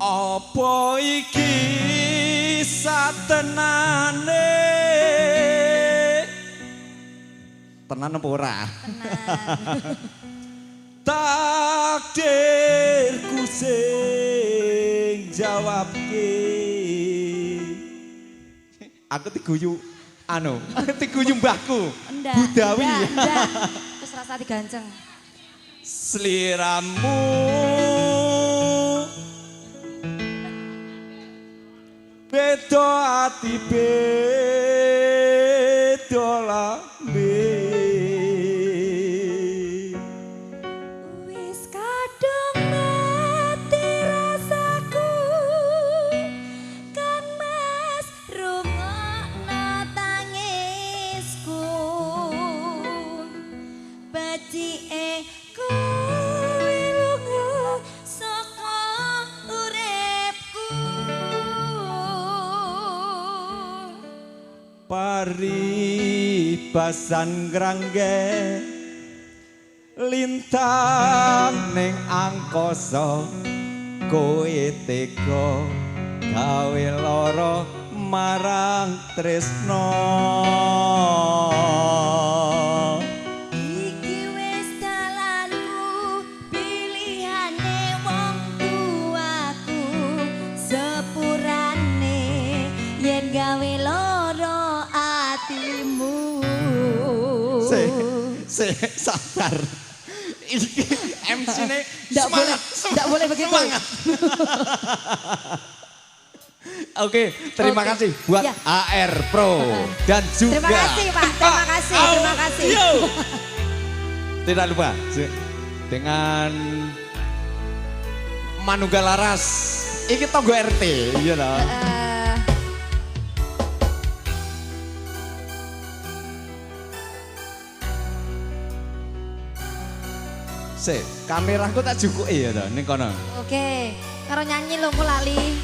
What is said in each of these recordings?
Apa iki satenane? Tenan apa ora? Tenan. Takdirku sing jawabke. Aku diguyu aku diguyu mbahku. Budawi. Ndak. Terus rasa diganceng. Sliramu beda ati beda lambe. Wis kadung ngerti rasaku kan Mas rungokno tangisku becike kowe lunga saka uripku Paribasan ngrangge lintang ning angkasa kowe tega gawe lara marang tresno. Iki wis dalanku pilihane wong tuaku sepurane yen gawe lara atimu. Sabar. Iki MC-ne Ndak boleh begitu. Semangat. Oke, terima kasih buat Ya. AR Pro dan juga Terima kasih Pak, terima kasih. Tidak lupa dengan Manunggal Laras. Iki tonggo RT, iya toh. Kameraku tak jukuki ya toh ning kono. Oke, karo nyanyi lho ku lali.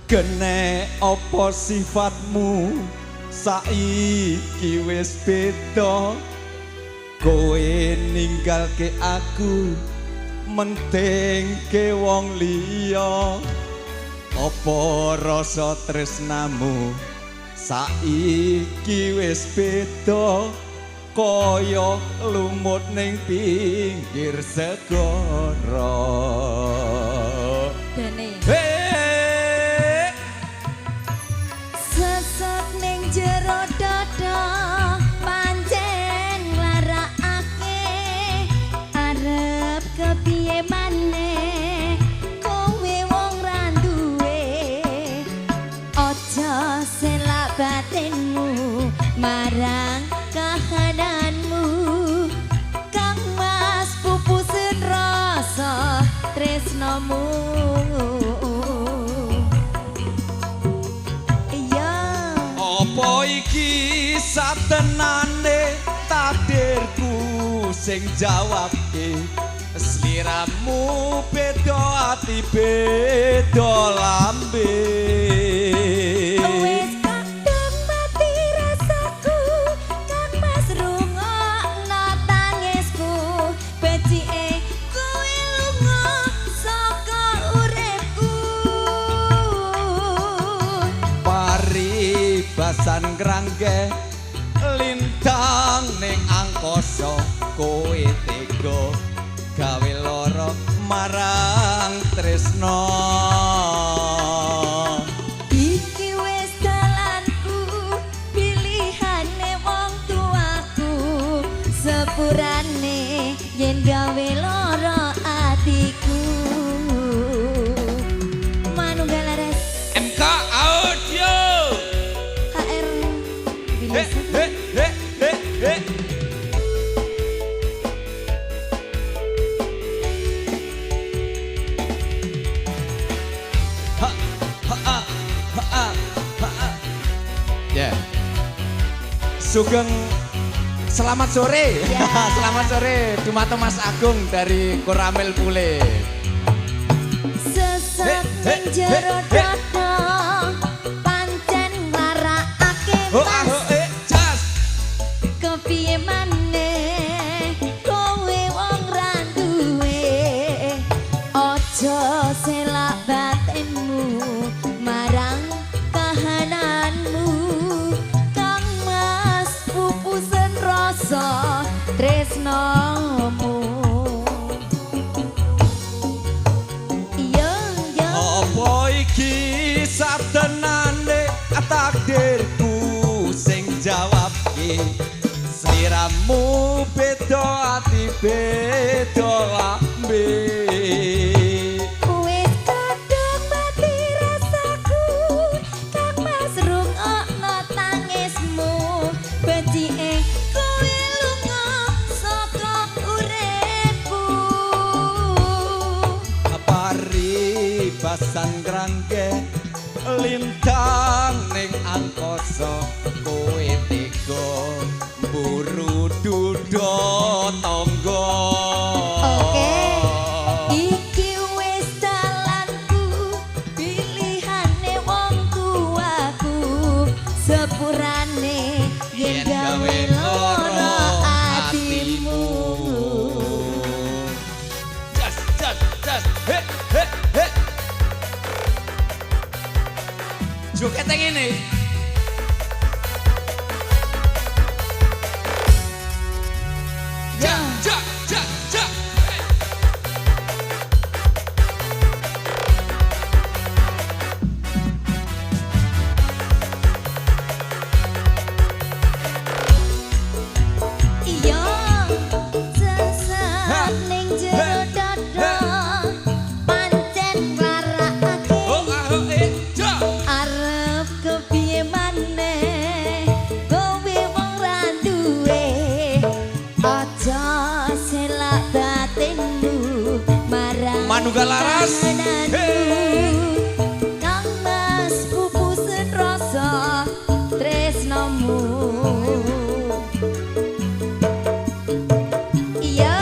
Gene apa sifatmu saiki wis beda kowe ninggalke aku mentingke wong liya apa rasa tresnamu saiki wis beda kaya lumut ning pinggir segara. Dene. Hey! Ning jero dada pancen nglarakake arep kepiye maneh kowe wong ra duwe aja selak batinmu marang kahananmu kang mas pupusen rasa tresnomu. Apa iki satenane takdirku sing jawabke sliramu beda ati beda lambe. Wis kadung mati rasaku kan Mas rungokno tangisku becike kowe lunga saka uripku. Paribasan ngrangge lintang ning angkasa kowe tega gawe lara marang tresno. Iki wis dalanku pilihane wong tuaku sepurane yen gawe lara atiku. Manunggal Laras MK Audio. HR He he he he he. Ha ha ha ha ha. Ya. Sugeng selamat sore. Ya. Selamat sore Dumato Mas Agung dari Koramel Pule. sesek ning jero dada pancen nglarakake mas Jas. kepiye maneh kowe wong ra duwe tresnomu. Iya, iya. Apa iki satenane takdirku sing jawab iki. Sliramu beda ati beda lambe. Wis kadung mati rasaku, kang mas rungokno tangismu. Becike kowe lunga saka uripku. Paribasan grangge lintang ning angkasa kowe tega buru duda tangga. Oke, iki wis dalanku, pilihane wong tuaku, sepurane yen gawe lara atimu. Just, he. Joget yang ini. Ja. Iya, sesat ning jero dada, pancen nglarakake. Ja. Arep kepiye maneh, kowe wong ra duwe. Aja selak batinmu marang Manuga laras. Hey. Kang mas pupusen rasa tresnomu. Iya.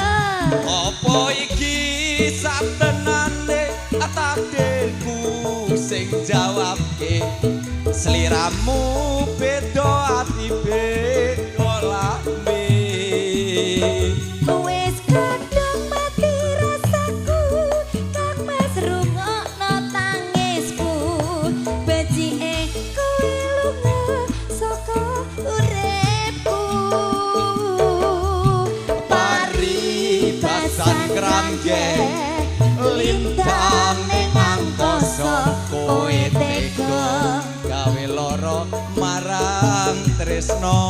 Apa iki satenane takdirku sing jawabke. Sliramu beda ati beda lambe. Wis kadung mati rasaku, kang mas rungokno tangisku. Becike kowe lunga saka uripku. Paribasan grangge lintang ning angkasa kowe tega gawe lara marang tresno.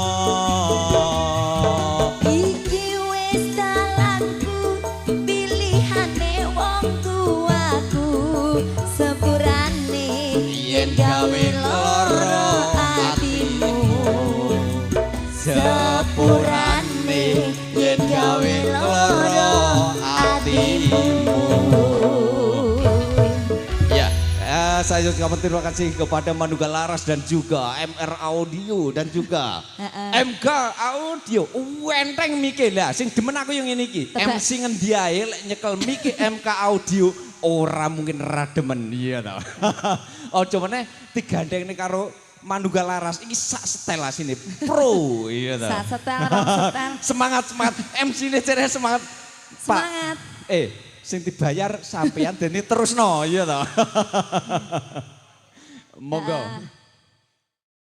Iki wis dalanku, pilihane wong tuaku, sepurane yen gawe lara atimu. Sepurane yen gawe lara atimu. Ya, saya ucapkan terima kasih kepada Manuga Laras dan juga MR Audio dan juga MK Audio. Wenteng mikir lah, sing demen aku yang ini ki. Tebak. MC ngendi ae lek nyekel mikir MK Audio ora mungkin ra demen iya ta. Ojo meneh digandengne karo Manuga Laras iki sak setel asine pro iya ta. Sak setel, rong setel. Semangat MC-ne jere semangat. Pak. Semangat. Sing dibayar sampean dene terusno iya ta. Monggo.